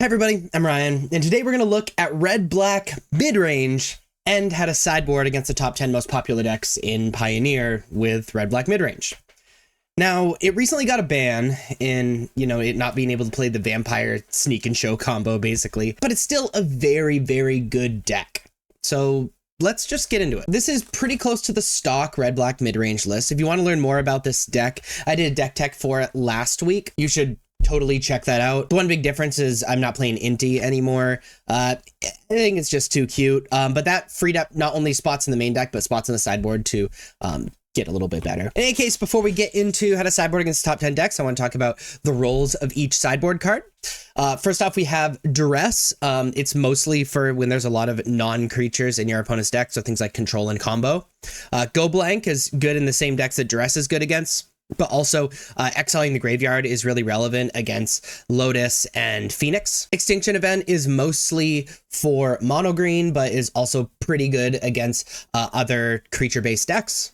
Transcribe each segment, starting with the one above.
Hi everybody, I'm Ryan, and today we're going to look at red-black mid-range and how to sideboard against the top 10 most popular decks in Pioneer with red-black mid-range. Now, it recently got a ban in, it not being able to play the Vampire Sneak and Show combo, basically, but it's still a very, very good deck. So let's just get into it. This is pretty close to the stock red-black mid-range list. If you want to learn more about this deck, I did a deck tech for it last week. You should totally check that out. The one big difference is I'm not playing Inti anymore. I think it's just too cute. But that freed up not only spots in the main deck, but spots in the sideboard to get a little bit better. In any case, before we get into how to sideboard against the top 10 decks, I want to talk about the roles of each sideboard card. First off, we have Duress. It's mostly for when there's a lot of non-creatures in your opponent's deck, so things like Control and Combo. Go Blank is good in the same decks that Duress is good against, but also exiling the graveyard is really relevant against Lotus and Phoenix. Extinction Event is mostly for mono green, but is also pretty good against other creature-based decks.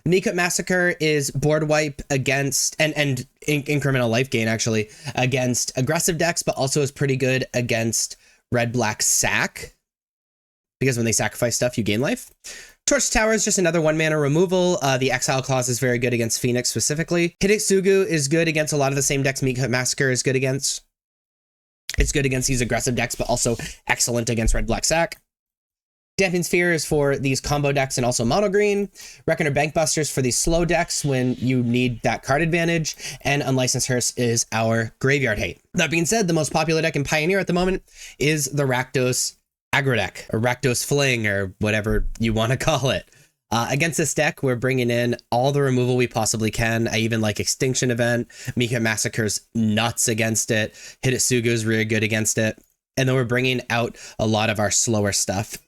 Mikut Massacre is board wipe against, and incremental life gain actually, against aggressive decks, but also is pretty good against red-black sack, because when they sacrifice stuff, you gain life. Torch Tower is just another 1-mana removal. The Exile Clause is very good against Phoenix specifically. Hitotsugu is good against a lot of the same decks Mikut Massacre is good against. It's good against these aggressive decks, but also excellent against red-black sack. Damping Sphere is for these combo decks and also mono green. Reckoner Bankbusters for these slow decks when you need that card advantage. And Unlicensed Hearse is our graveyard hate. That being said, the most popular deck in Pioneer at the moment is the Rakdos aggro deck, or Rakdos Fling, or whatever you want to call it. Against this deck, we're bringing in all the removal we possibly can. I even like Extinction Event. Mikut Massacre's nuts against it. Hitotsugu is really good against it. And then we're bringing out a lot of our slower stuff.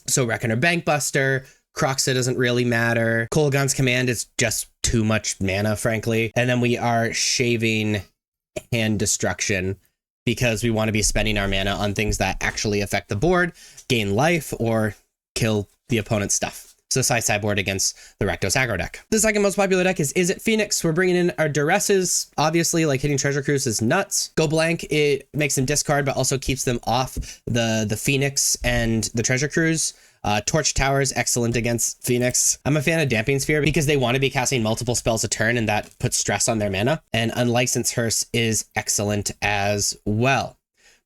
So Reckoner Bankbuster, Croxa doesn't really matter. Kolaghan's Command is just too much mana, frankly. And then we are shaving Hand Destruction, because we want to be spending our mana on things that actually affect the board, gain life, or kill the opponent's stuff. So sideboard against the Rakdos aggro deck. The second most popular deck is It Phoenix? We're bringing in our Duresses. Obviously, like hitting Treasure Cruise is nuts. Go Blank, it makes them discard, but also keeps them off the Phoenix and the Treasure Cruise. Torch Tower is excellent against Phoenix. I'm a fan of Damping Sphere because they want to be casting multiple spells a turn, and that puts stress on their mana. And Unlicensed Hearse is excellent as well.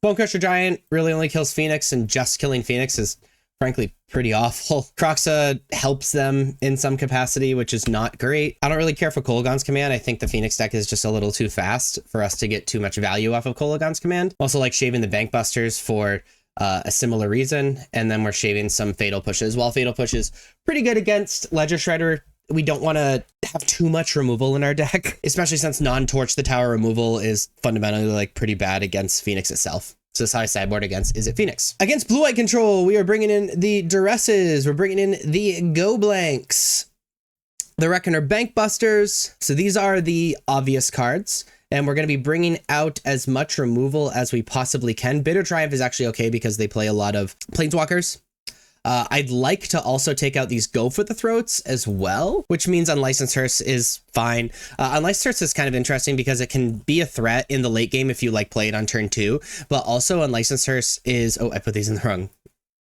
Bonecrusher Giant really only kills Phoenix, and just killing Phoenix is frankly pretty awful. Croxa helps them in some capacity, which is not great. I don't really care for Kolaghan's Command. I think the Phoenix deck is just a little too fast for us to get too much value off of Kolaghan's Command. Also like shaving the Bankbusters for a similar reason, and then we're shaving some Fatal Pushes. While Fatal Push is pretty good against Ledger Shredder, we don't want to have too much removal in our deck, especially since non-Torch the Tower removal is fundamentally like pretty bad against Phoenix itself. So this is how I sideboard against Is It Phoenix? Against Blue-White Control, we are bringing in the Duresses. We're bringing in the Go Blanks, the Reckoner Bankbusters. So these are the obvious cards, and we're going to be bringing out as much removal as we possibly can. Bitter Triumph is actually okay because they play a lot of Planeswalkers. I'd like to also take out these Go for the Throats as well, which means Unlicensed Hearse is fine. Unlicensed Hearse is kind of interesting because it can be a threat in the late game if you like play it on turn 2, but also Unlicensed Hearse is, oh, I put these in the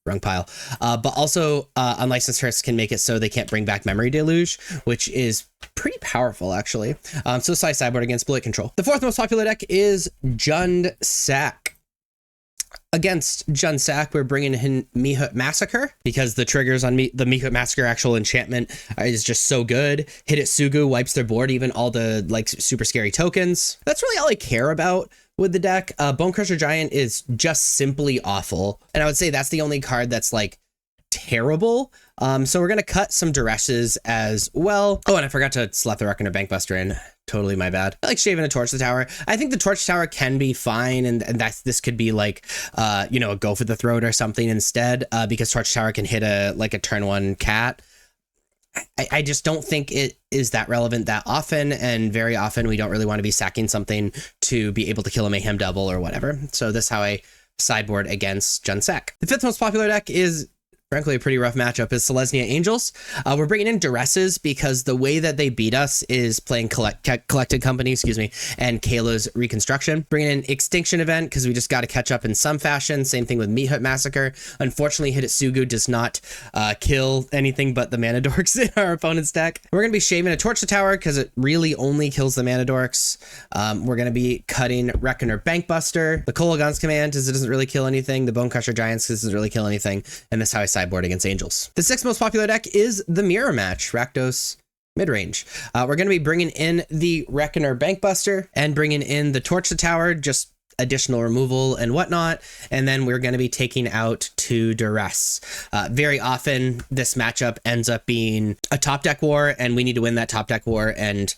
wrong pile. But also Unlicensed Hearse can make it so they can't bring back Memory Deluge, which is pretty powerful actually. So sideboard against Blue-White Control. The fourth most popular deck is Jund Sack. Against Jund Sack, we're bringing in Mikut Massacre because the triggers on the Mikut Massacre actual enchantment is just so good. Hitotsugu wipes their board, even all the like super scary tokens. That's really all I care about with the deck. Bonecrusher Giant is just simply awful, and I would say that's the only card that's like terrible. So we're gonna cut some Duresses as well. Oh, and I forgot to slap the Reckoner Bankbuster in. Totally my bad. I like shaving a Torch the Tower. I think the Torch Tower can be fine, and this could be like a Go for the Throat or something instead, because Torch Tower can hit a turn 1 cat. I just don't think it is that relevant that often, and very often we don't really want to be sacking something to be able to kill a Mayhem Double or whatever. So this is how I sideboard against Jund Sack. The fifth most popular deck is frankly, a pretty rough matchup is Selesnya Angels. We're bringing in Duresses because the way that they beat us is playing Collected Company, and Kayla's Reconstruction. Bringing in Extinction Event because we just got to catch up in some fashion. Same thing with Meat Hut Massacre. Unfortunately, Hitotsugu does not kill anything but the Mana Dorks in our opponent's deck. We're going to be shaving a Torch the Tower because it really only kills the Mana Dorks. We're going to be cutting Reckoner Bankbuster. The Kolaghan's Command because it doesn't really kill anything. The Bone Crusher Giants because it doesn't really kill anything. And this is how I sideboard against Angels. The 6th most popular deck is the Mirror Match, Rakdos Midrange. We're going to be bringing in the Reckoner Bankbuster and bringing in the Torch the Tower, just additional removal and whatnot. And then we're going to be taking out 2 Duress. Very often this matchup ends up being a top deck war and we need to win that top deck war. And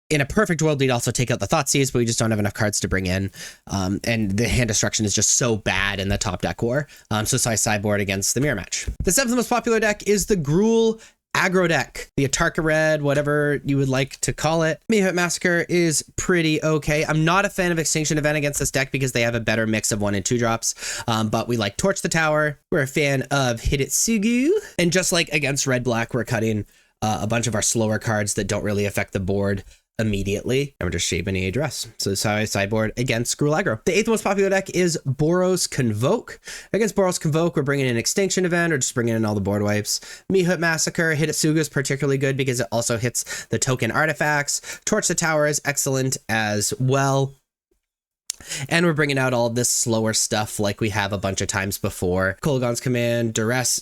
in a perfect world, we'd also take out the Thoughtseize, but we just don't have enough cards to bring in. And the hand destruction is just so bad in the top deck war. So I sideboard against the Mirror Match. The 7th most popular deck is the Gruul aggro deck. The Atarka Red, whatever you would like to call it. Meat Hut Massacre is pretty okay. I'm not a fan of Extinction Event against this deck because they have a better mix of 1 and 2 drops. But we like Torch the Tower. We're a fan of Hitotsugu. And just like against Red-Black, we're cutting a bunch of our slower cards that don't really affect the board immediately, and we're just shaving a dress. So this is how I sideboard against Gruul aggro. The 8th most popular deck is Boros Convoke. Against Boros Convoke, we're bringing in Extinction Event or just bringing in all the board wipes. Meat Hut Massacre, Hitotsugu is particularly good because it also hits the token artifacts. Torch the Tower is excellent as well. And we're bringing out all this slower stuff like we have a bunch of times before. Kolaghan's Command, Duress.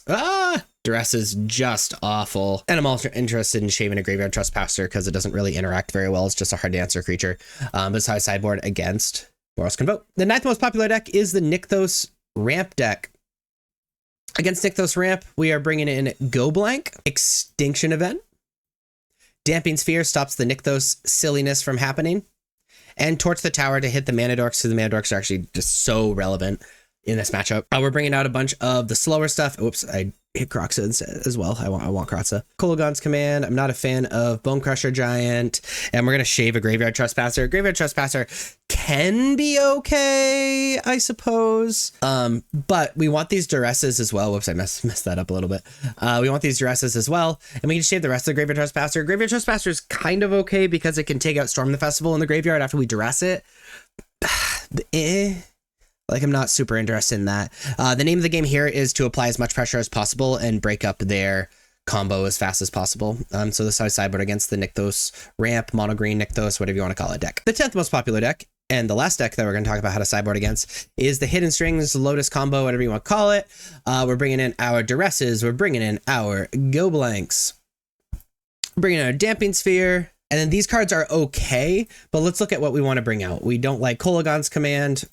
Duress is just awful. And I'm also interested in shaving a Graveyard Trespasser because it doesn't really interact very well. It's just a hard to answer creature. That's how I sideboard against Boros Convoke. The 9th most popular deck is the Nykthos Ramp deck. Against Nykthos Ramp, we are bringing in Go Blank, Extinction Event. Damping Sphere stops the Nykthos silliness from happening. And Torch the Tower to hit the Mana Dorks, because the Mana Dorks are actually just so relevant in this matchup. We're bringing out a bunch of the slower stuff. Oops, I hit Kroxa instead as well. I want Kroxa. Kolaghan's Command. I'm not a fan of Bone Crusher Giant. And we're going to shave a Graveyard Trespasser. Graveyard Trespasser can be okay, I suppose. But we want these Duresses as well. Whoops, I messed that up a little bit. We want these Duresses as well. And we can shave the rest of the Graveyard Trespasser. Graveyard Trespasser is kind of okay because it can take out Storm the Festival in the graveyard after we Duress it. Like, I'm not super interested in that. The name of the game here is to apply as much pressure as possible and break up their combo as fast as possible. So this is how I sideboard against the Nykthos Ramp, Mono Green Nykthos, whatever you want to call it deck. The 10th most popular deck, and the last deck that we're going to talk about how to sideboard against, is the Hidden Strings, Lotus Combo, whatever you want to call it. We're bringing in our Duresses. We're bringing in our Go Blanks. We're bringing in our Damping Sphere. And then these cards are okay, but let's look at what we want to bring out. We don't like Kolaghan's Command.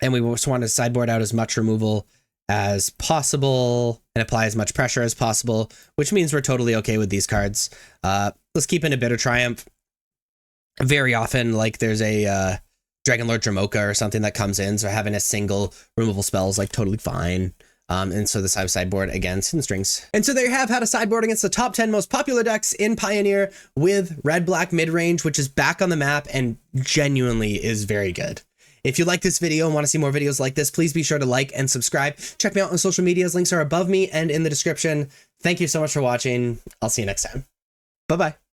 And we just want to sideboard out as much removal as possible and apply as much pressure as possible, which means we're totally okay with these cards. Let's keep in a Bitter Triumph. Very often, like, there's a Dragon Lord Dramoka or something that comes in, so having a single removal spell is like totally fine. And so this is how I sideboard against Hidden Strings. And so there you have how to sideboard against the top 10 most popular decks in Pioneer with Red-Black Midrange, which is back on the map and genuinely is very good. If you like this video and want to see more videos like this, please be sure to like and subscribe. Check me out on social medias. Links are above me and in the description. Thank you so much for watching. I'll see you next time. Bye-bye.